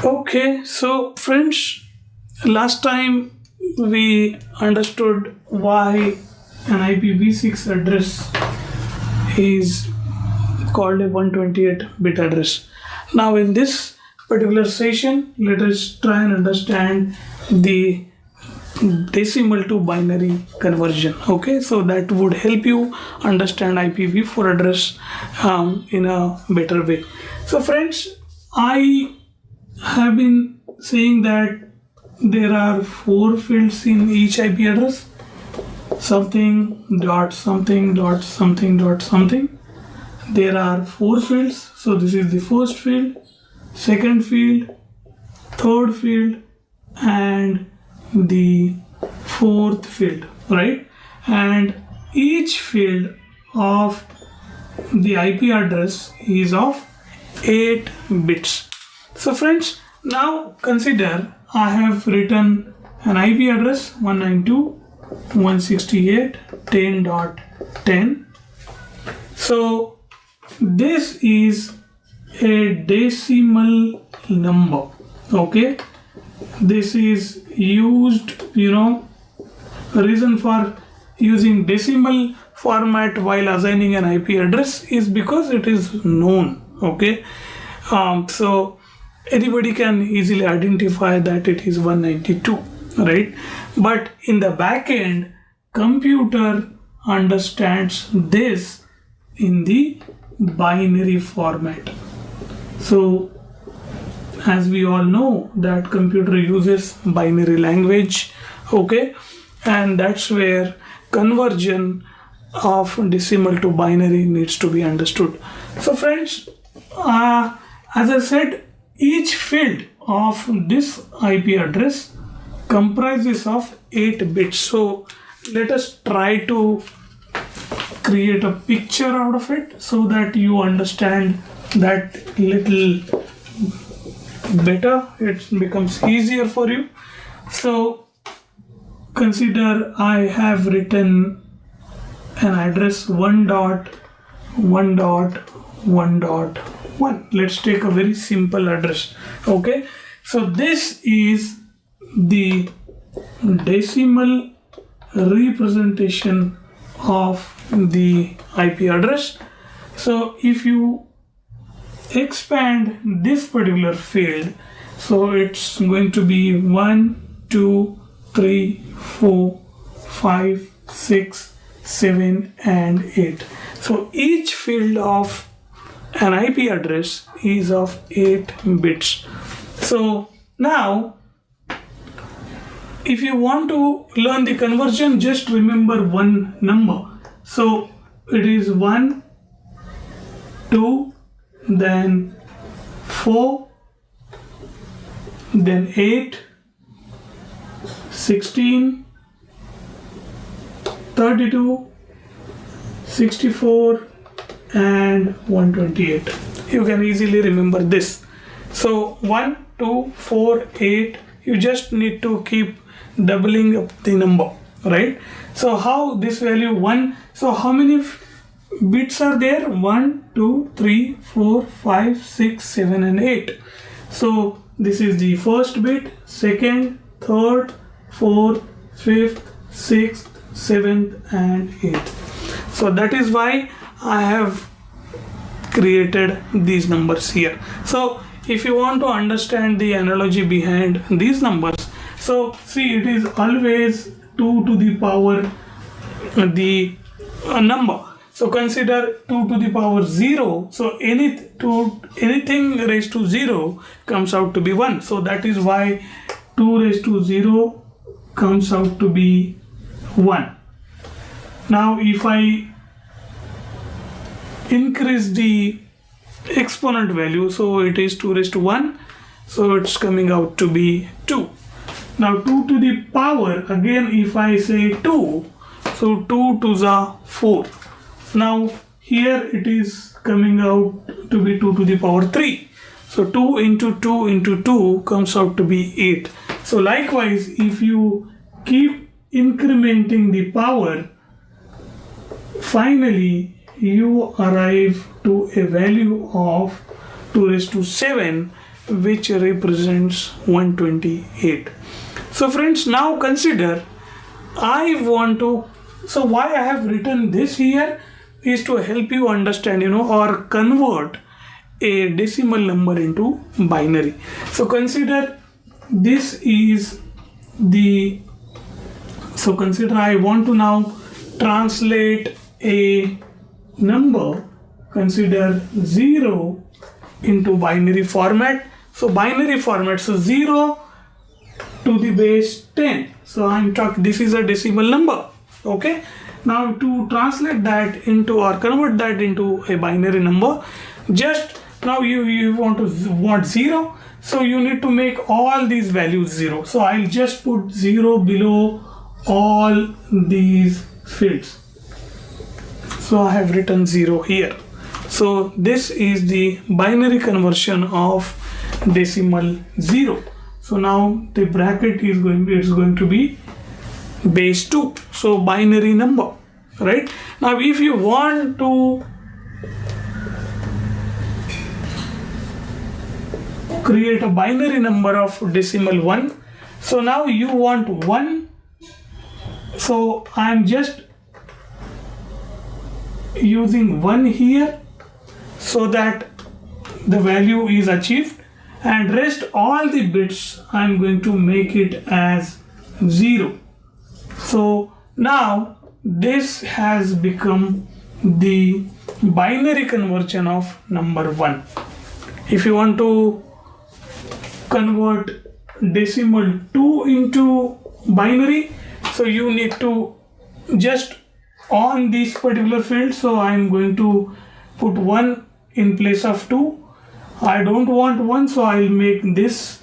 Okay, so friends, last time we understood why an IPv6 address is called a 128-bit address. Now in this particular session, let us try and understand the decimal to binary conversion. Okay, so that would help you understand IPv4 address in a better way. So friends, I have been saying that there are 4 fields in each IP address: something dot something dot something dot something. There are 4 fields, so this is the first field, second field, third field, and the fourth field, right? And each field of the IP address is of 8 bits. So friends, now consider I have written an IP address 192.168.10.10. So this is a decimal number. Okay, this is used, reason for using decimal format while assigning an IP address is because it is known. Okay, so anybody can easily identify that it is 192, right? But in the back end, computer understands this in the binary format. So as we all know that computer uses binary language, okay, and that's where conversion of decimal to binary needs to be understood. So friends, as I said, each field of this IP address comprises of 8 bits. So let us try to create a picture out of it so that you understand that little better. It becomes easier for you. So consider I have written an address 1.1.1.1. Let's take a very simple address. Okay, so this is the decimal representation of the IP address. So if you expand this particular field, so it's going to be 1, 2, 3, 4, 5, 6, 7, and 8. So each field of an IP address is of 8 bits. So now if you want to learn the conversion, just remember one number. So it is 1, 2, then 4, then 8, 16, 32, 64, and 128. You can easily remember this. So 1, 2, 4, 8, you just need to keep doubling up the number, right? So how this value 1, so how many bits are there? 1, 2, 3, 4, 5, 6, 7, and 8. So this is the first bit, second, third, fourth, fifth, sixth, seventh, and 8th. So that is why I have created these numbers here. So if you want to understand the analogy behind these numbers, so see, it is always 2 to the power the number. So consider 2 to the power 0. So anything raised to 0 comes out to be 1. So that is why 2 raised to 0 comes out to be 1. Now if I increase the exponent value, so it is 2 raised to 1, so it's coming out to be 2. Now 2 to the power, again if I say 2, so 2 to the 4. Now here it is coming out to be 2 to the power 3. So 2 into 2 into 2 comes out to be 8. So likewise, if you keep incrementing the power, finally you arrive to a value of 2 raised to 7, which represents 128. So friends, now consider, I want to, so why I have written this here is to help you understand, or convert a decimal number into binary. So consider this is the, so consider I want to now translate a number, consider 0 into binary format. So binary format, so 0 to the base 10. So I'm talking, this is a decimal number. Okay, now to translate that into or convert that into a binary number, just now you want 0, so you need to make all these values 0. So I'll just put 0 below all these fields. So I have written 0 here. So this is the binary conversion of decimal 0. So now the bracket is going to be base 2. So binary number, right? Now if you want to create a binary number of decimal 1, so now you want 1, so I'm just using 1 here so that the value is achieved, and rest all the bits I'm going to make it as 0. So now this has become the binary conversion of number 1. If you want to convert decimal 2 into binary, so you need to just on this particular field, so I'm going to put 1 in place of 2. I don't want 1, so I'll make this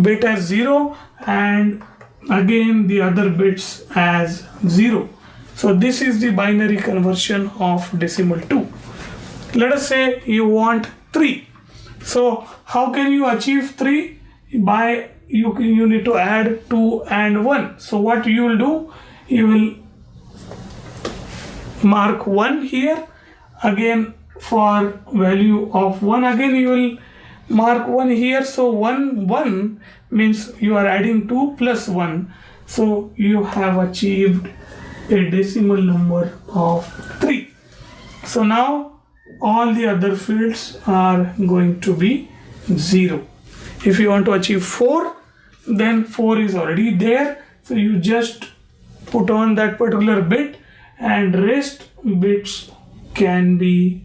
bit as 0 and again the other bits as 0. So this is the binary conversion of decimal 2. Let us say you want 3. So how can you achieve 3? By you need to add 2 and 1. So what you will do, you will mark 1 here, again for value of 1, again you will mark 1 here. So 1 means you are adding 2 plus 1, so you have achieved a decimal number of 3. So now all the other fields are going to be 0. If you want to achieve 4, then 4 is already there, so you just put on that particular bit and rest bits can be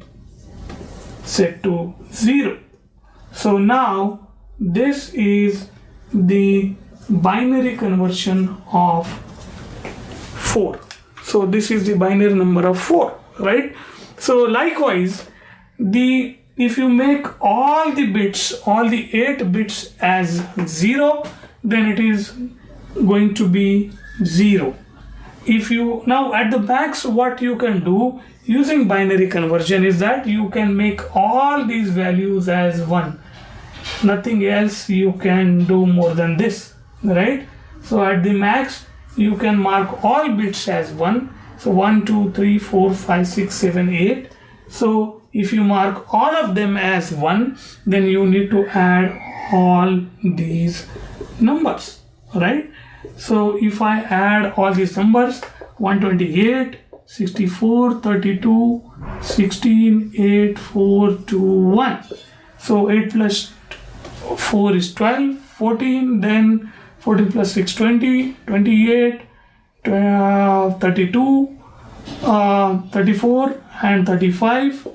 set to 0. So now this is the binary conversion of 4. So this is the binary number of 4, right? So likewise, if you make all the bits, all the 8 bits as 0, then it is going to be 0. If you now at the max, what you can do using binary conversion is that you can make all these values as 1. Nothing else you can do more than this, right? So at the max, you can mark all bits as 1. So 1, 2, 3, 4, 5, 6, 7, 8. So if you mark all of them as 1, then you need to add all these numbers, right? So if I add all these numbers, 128, 64, 32, 16, 8, 4, 2, 1. So 8 plus 4 is 12, 14, then 14 plus 6, 20, 28, 32, 34 and 35.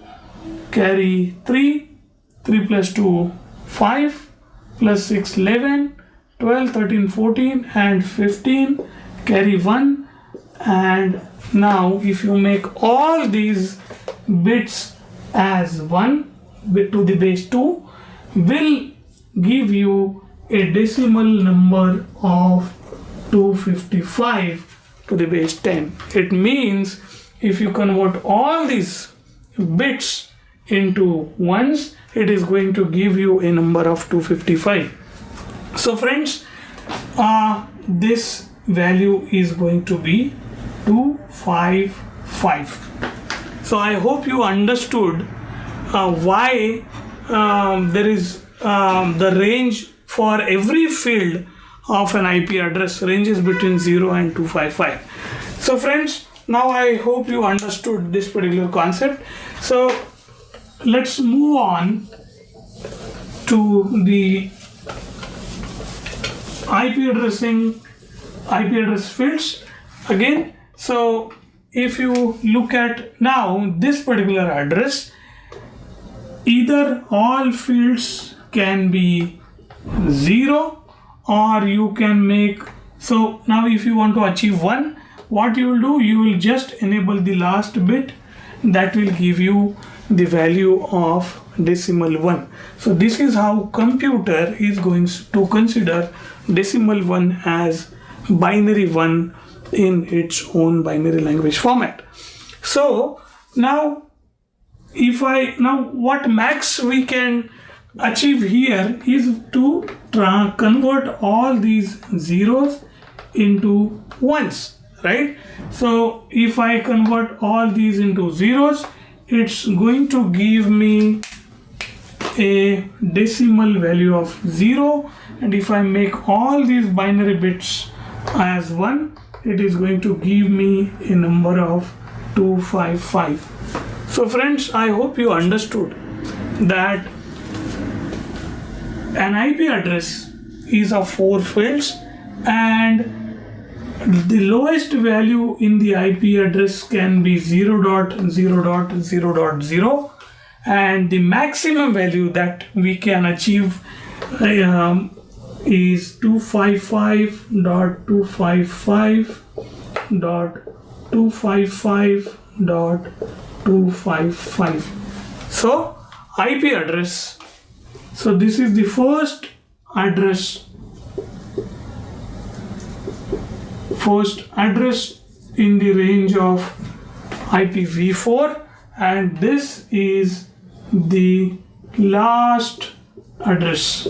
Carry 3, 3 plus 2, 5, plus 6, 11, 12, 13, 14 and 15. Carry 1. And now if you make all these bits as 1 bit to the base 2, will give you a decimal number of 255 to the base 10. It means if you convert all these bits into ones, it is going to give you a number of 255. So friends, this value is going to be 255. So I hope you understood why there is the range for every field of an IP address ranges between 0 and 255. So friends, now I hope you understood this particular concept. So let's move on to the IP address fields again. So if you look at now this particular address, either all fields can be 0 or you can make, so now if you want to achieve 1, what you will do, you will just enable the last bit that will give you the value of decimal 1. So this is how computer is going to consider decimal 1 as binary 1 in its own binary language format. So now what max we can achieve here is to convert all these zeros into ones, right? So if I convert all these into zeros, it's going to give me a decimal value of 0, and if I make all these binary bits as 1, it is going to give me a number of 255. So friends, I hope you understood that an IP address is of 4 fields, and the lowest value in the IP address can be 0.0.0.0, and the maximum value that we can achieve is 255.255.255.255. So IP address. So this is the first address in the range of IPv4, and this is the last address.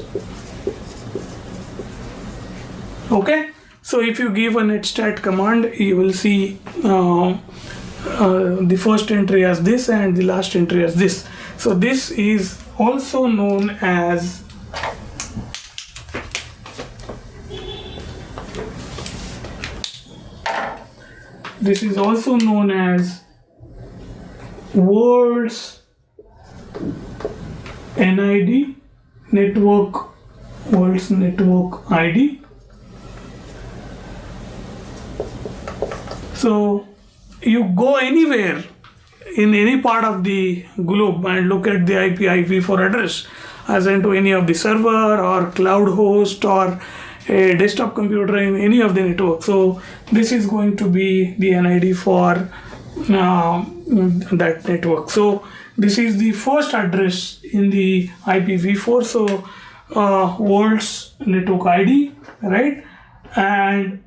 Okay, so if you give a netstat command, you will see the first entry as this and the last entry as this. So this is also known as world's NID, world's network ID. So you go anywhere in any part of the globe and look at the IPv4 address, assigned to any of the server or cloud host or a desktop computer in any of the network. So this is going to be the NID for that network. So this is the first address in the IPv4. So world's network ID, right? And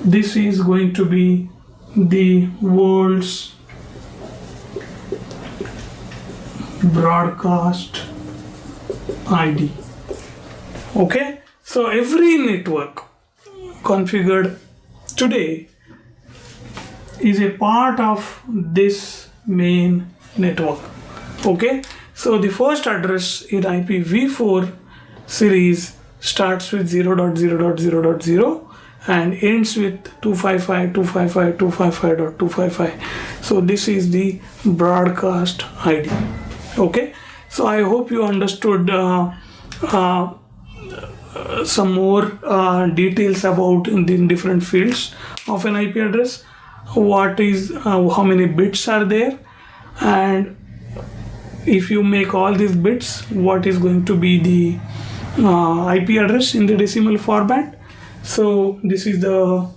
this is going to be the world's broadcast ID. Okay, so every network configured today is a part of this main network. Okay, so the first address in IPv4 series starts with 0.0.0.0 and ends with 255.255.255.255. So this is the broadcast ID. Okay, so I hope you understood some more details about the different fields of an IP address. What is how many bits are there, and if you make all these bits, what is going to be the IP address in the decimal format. So this is the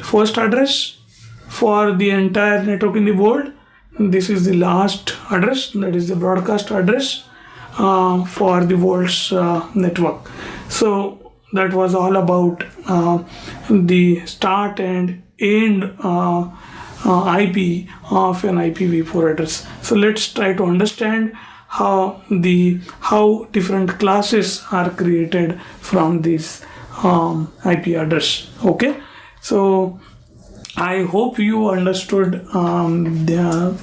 first address for the entire network in the world. This is the last address, that is the broadcast address for the world's network. So that was all about the start and end IP of an IPv4 address. So let's try to understand how different classes are created from this IP address. Okay, so I hope you understood the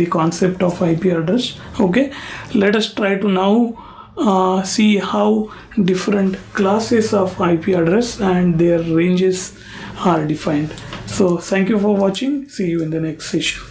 concept of IP address. Okay, let us try to now see how different classes of IP address and their ranges are defined. So thank you for watching. See you in the next session.